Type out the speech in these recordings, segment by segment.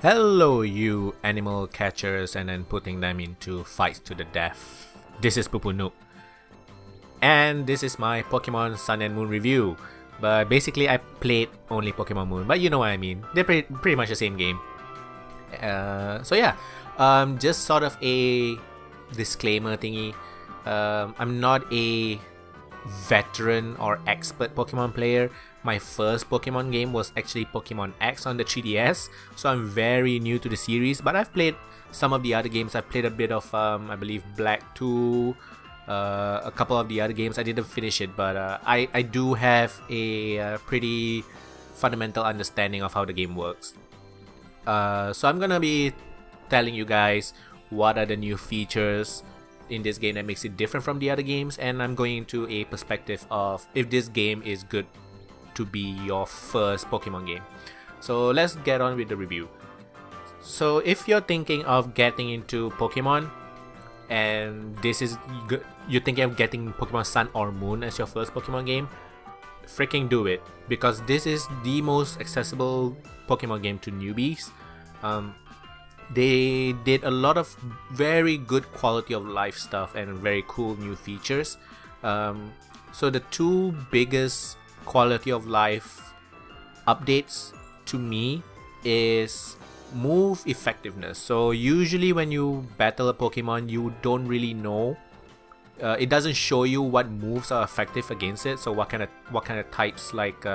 Hello, you animal catchers, and then putting them into fights to the death. This is Pupu Noob, and this is my Pokemon Sun and Moon review. But basically, I played only Pokemon Moon, but you know what I mean. They're pretty much the same game. Just sort of a disclaimer thingy. I'm not a veteran or expert Pokemon player. My first Pokemon game was actually Pokemon X on the 3DS, so I'm very new to the series, but I've played some of the other games. I've played a bit of, I believe, Black 2, a couple of the other games. I didn't finish it, but I do have a pretty fundamental understanding of how the game works. So I'm gonna be telling you guys what are the new features in this game that makes it different from the other games, and I'm going into a perspective of if this game is good to be your first Pokemon game. So let's get on with the review. So if you're thinking of getting into Pokemon and this is good, you're thinking of getting Pokemon Sun or Moon as your first Pokemon game, freaking do it, because this is the most accessible Pokemon game to newbies. They did a lot of very good quality of life stuff and very cool new features. So the two biggest quality of life updates to me is move effectiveness. So usually when you battle a Pokemon, you don't really know. It doesn't show you what moves are effective against it. So what kind of types, like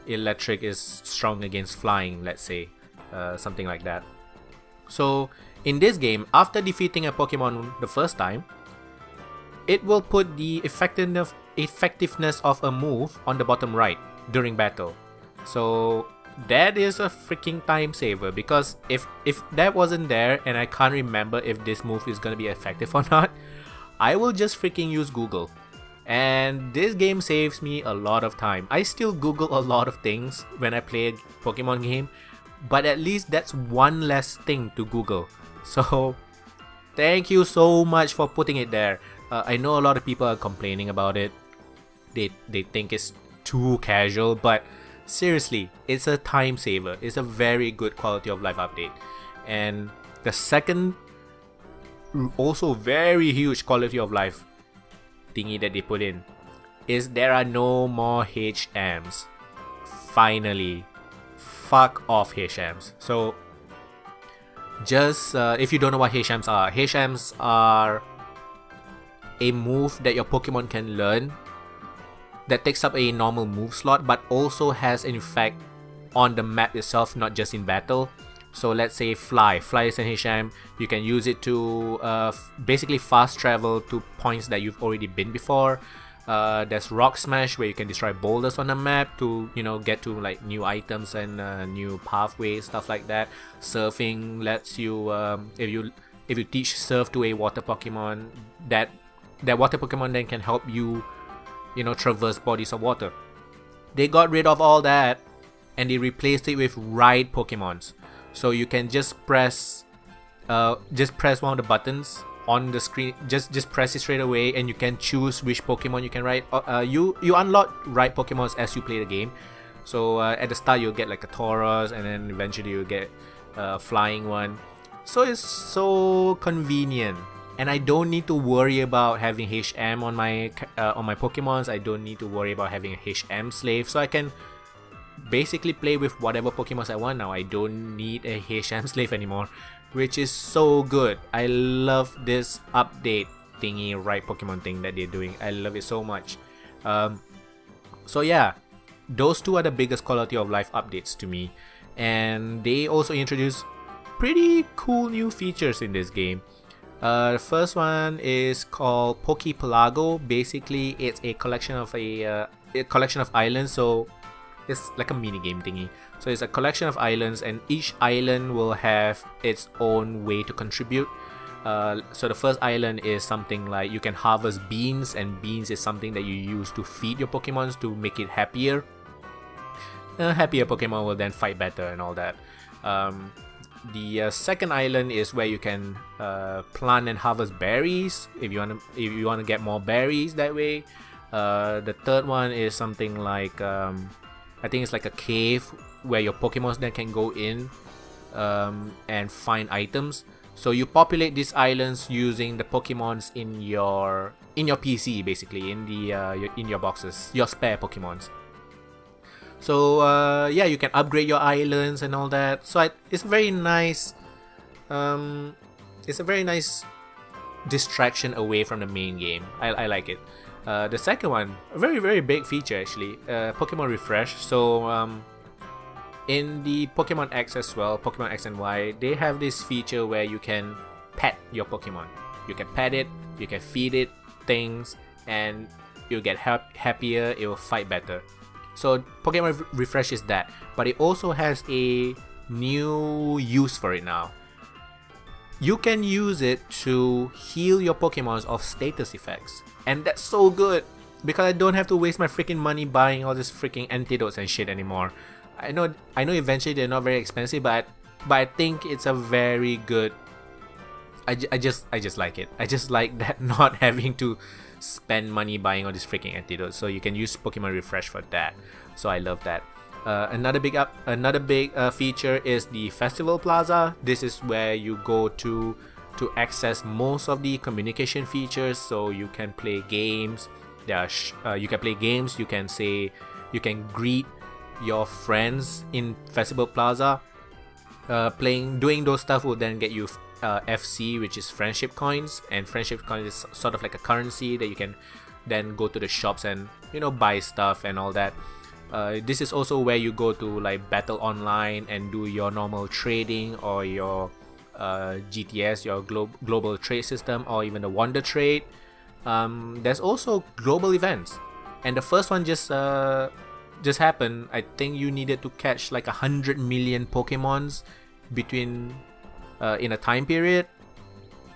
electric is strong against flying, let's say, something like that. So in this game, after defeating a Pokemon the first time, it will put the effectiveness of a move on the bottom right during battle. So that is a freaking time saver, because if that wasn't there and I can't remember if this move is gonna be effective or not, I will just freaking use Google. And this game saves me a lot of time. I still Google a lot of things when I play a Pokemon game, but at least that's one less thing to Google. So thank you so much for putting it there. I know a lot of people are complaining about it. They think it's too casual, but seriously, it's a time saver. It's a very good quality of life update. And the second, also very huge quality of life thingy that they put in is there are no more HMs. Finally. Fuck off HMs. So just if you don't know what HMs are a move that your Pokemon can learn that takes up a normal move slot, but also has an effect on the map itself, not just in battle. So let's say Fly is an HM. You can use it to basically fast travel to points that you've already been before. There's Rock Smash, where you can destroy boulders on the map to, get to like new items and new pathways, stuff like that. Surfing lets you, if you teach Surf to a water Pokemon, that water Pokemon then can help you, traverse bodies of water. They got rid of all that and they replaced it with ride Pokemons. So you can just press one of the buttons on the screen, just press it straight away, and you can choose which Pokemon you can ride. You unlock ride Pokemons as you play the game. So at the start you'll get like a Tauros, and then eventually you'll get a flying one. So it's so convenient, and I don't need to worry about having HM on my Pokemons. I don't need to worry about having a HM slave, so I can basically play with whatever Pokemons I want now. I don't need a HM slave anymore, which is so good. I love this update thingy, right Pokemon thing that they're doing. I love it so much. So yeah, those two are the biggest quality of life updates to me, and they also introduce pretty cool new features in this game. The first one is called Pokepelago. Basically, it's a collection of islands. So it's like a mini game thingy. So it's a collection of islands, and each island will have its own way to contribute. So the first island is something like you can harvest beans, and beans is something that you use to feed your Pokemons to make it happier. Happier Pokemon will then fight better and all that. The second island is where you can plant and harvest berries if you wanna get more berries that way. The third one is something like I think it's like a cave where your Pokemon then can go in and find items. So you populate these islands using the Pokemons in your PC, basically in your boxes, your spare Pokemons. So yeah, you can upgrade your islands and all that. So it's very nice. It's a very nice distraction away from the main game. I like it. The second one, a very, very big feature actually, Pokemon Refresh. So in the Pokemon X as well, Pokemon X and Y, they have this feature where you can pet your Pokemon. You can pet it, you can feed it things, and you'll get happier, it will fight better. So Pokemon Refresh is that, but it also has a new use for it now. You can use it to heal your Pokemons of status effects. And that's so good, because I don't have to waste my freaking money buying all this freaking antidotes and shit anymore. I know eventually they're not very expensive, but I think it's a very good. I just like it. I just like that, not having to spend money buying all these freaking antidotes. So you can use Pokemon Refresh for that. So I love that. Another big feature is the Festival Plaza. This is where you go to access most of the communication features. So you can play games. You can play games. You can greet your friends in Festival Plaza. Doing those stuff will then get you FC, which is friendship coins, and friendship coins is sort of like a currency that you can then go to the shops and buy stuff and all that. This is also where you go to like Battle Online and do your normal trading, or your GTS, your global trade system, or even the Wonder Trade. There's also global events, and the first one just happened. I think you needed to catch like 100 million Pokemons between in a time period,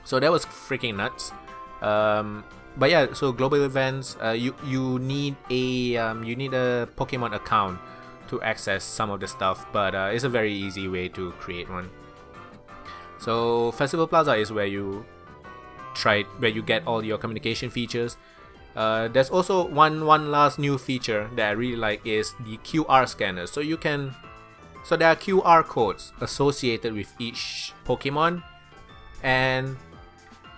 so that was freaking nuts. But yeah, so global events, you need a Pokemon account to access some of the stuff, but it's a very easy way to create one. So Festival Plaza is where you get all your communication features. There's also one last new feature that I really like, is the QR scanner. So there are QR codes associated with each Pokemon, and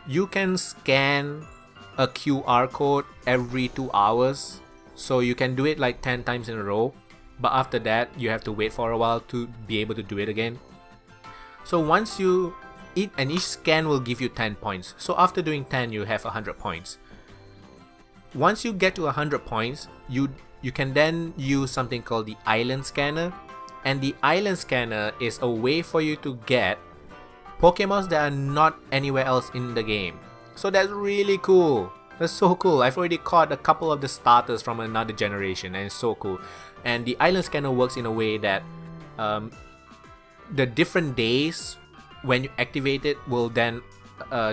you can scan a QR code every 2 hours. So you can do it like 10 times in a row, but after that you have to wait for a while to be able to do it again. So once you each scan will give you 10 points. So after doing 10, you have 100 points. Once you get to 100 points, you can then use something called the Island Scanner. And the Island Scanner is a way for you to get Pokemons that are not anywhere else in the game. So that's really cool. That's so cool. I've already caught a couple of the starters from another generation, and it's so cool. And the Island Scanner works in a way that the different days when you activate it will then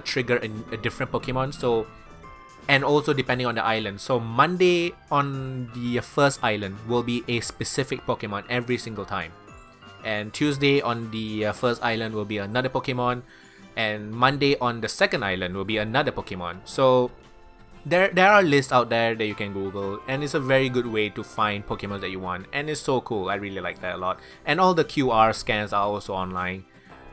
trigger a different Pokemon. So, and also depending on the island. So Monday on the first island will be a specific Pokemon every single time, and Tuesday on the first island will be another Pokemon, and Monday on the second island will be another Pokemon. So there are lists out there that you can Google, and it's a very good way to find Pokemon that you want, and it's so cool. I really like that a lot. And all the QR scans are also online.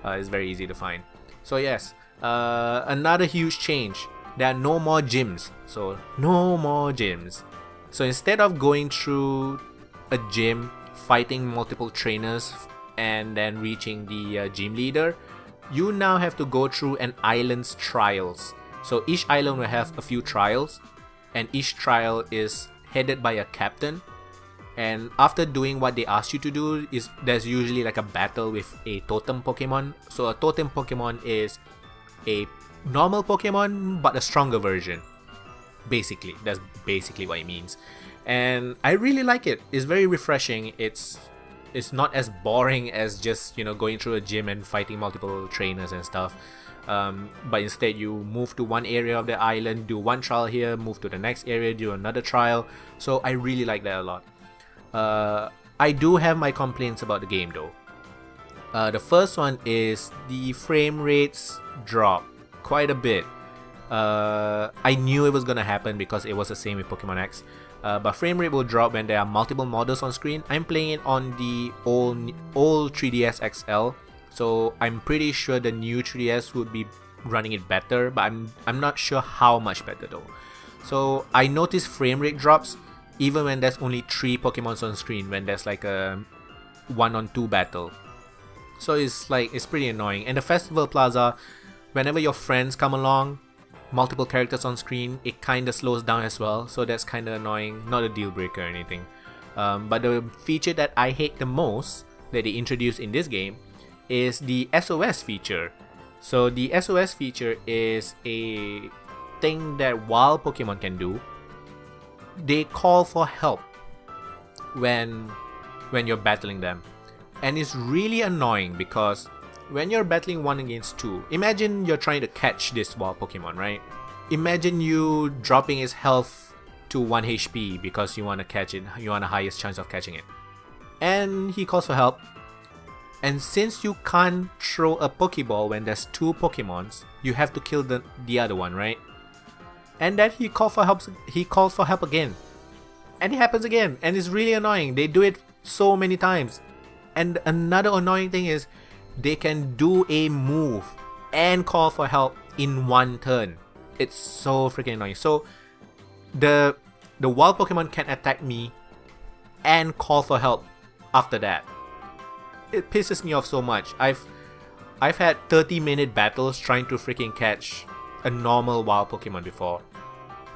It's very easy to find. So yes, another huge change. There are no more gyms. So no more gyms. So instead of going through a gym, fighting multiple trainers, and then reaching the gym leader, you now have to go through an island's trials. So each island will have a few trials, and each trial is headed by a captain. And after doing what they ask you to do, there's usually like a battle with a totem Pokemon. So a totem Pokemon is a normal Pokemon but a stronger version. Basically, that's basically what it means. And I really like it. It's very refreshing. It's not as boring as just going through a gym and fighting multiple trainers and stuff. But instead you move to one area of the island, do one trial here, move to the next area, do another trial. So I really like that a lot. I do have my complaints about the game though. The first one is the frame rates drop quite a bit. I knew it was gonna happen because it was the same with Pokemon X. But frame rate will drop when there are multiple models on screen. I'm playing it on the old 3DS XL, So I'm pretty sure the new 3DS would be running it better, but I'm not sure how much better though. So I notice frame rate drops even when there's only 3 Pokemons on screen, when there's like a 1-on-2 battle. So it's pretty annoying. And the Festival Plaza, whenever your friends come along, multiple characters on screen, it kinda slows down as well. So that's kinda annoying. Not a deal breaker or anything. But the feature that I hate the most that they introduced in this game is the SOS feature. So the SOS feature is a thing that wild Pokemon can do. They call for help when you're battling them. And it's really annoying because when you're battling 1 against 2, imagine you're trying to catch this wild Pokemon, right? Imagine you dropping its health to 1 HP because you want to catch it, you want the highest chance of catching it. And he calls for help. And since you can't throw a Pokeball when there's 2 Pokemons, you have to kill the other one, right? And then he calls for help again. And it happens again, and it's really annoying. They do it so many times. And another annoying thing is they can do a move and call for help in 1 turn. It's so freaking annoying. So the wild Pokemon can attack me and call for help after that. It pisses me off so much. I've had 30-minute battles trying to freaking catch a normal wild Pokemon before,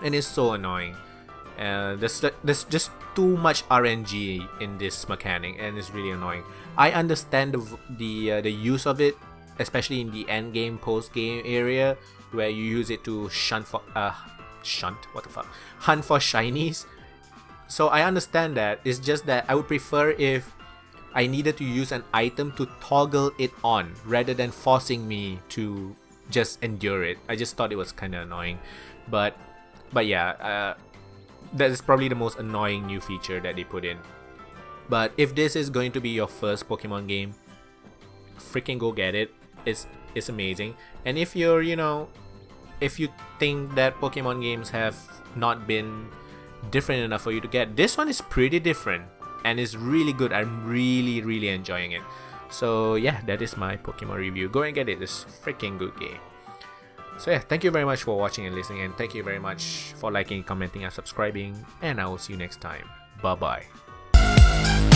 and it's so annoying. There's just too much RNG in this mechanic, and it's really annoying. I understand the use of it, especially in the end game, post game area, where you use it to hunt for shinies. So I understand that. It's just that I would prefer if I needed to use an item to toggle it on rather than forcing me to just endure it. I just thought it was kind of annoying, but yeah, that is probably the most annoying new feature that they put in. But if this is going to be your first Pokemon game, freaking go get it. It's amazing. And if you're, if you think that Pokemon games have not been different enough for you to get, this one is pretty different and it's really good. I'm really enjoying it. So yeah, that is my Pokemon review. Go and get it. It's a freaking good game. So yeah, thank you very much for watching and listening, and thank you very much for liking, commenting, and subscribing, and I will see you next time. Bye bye.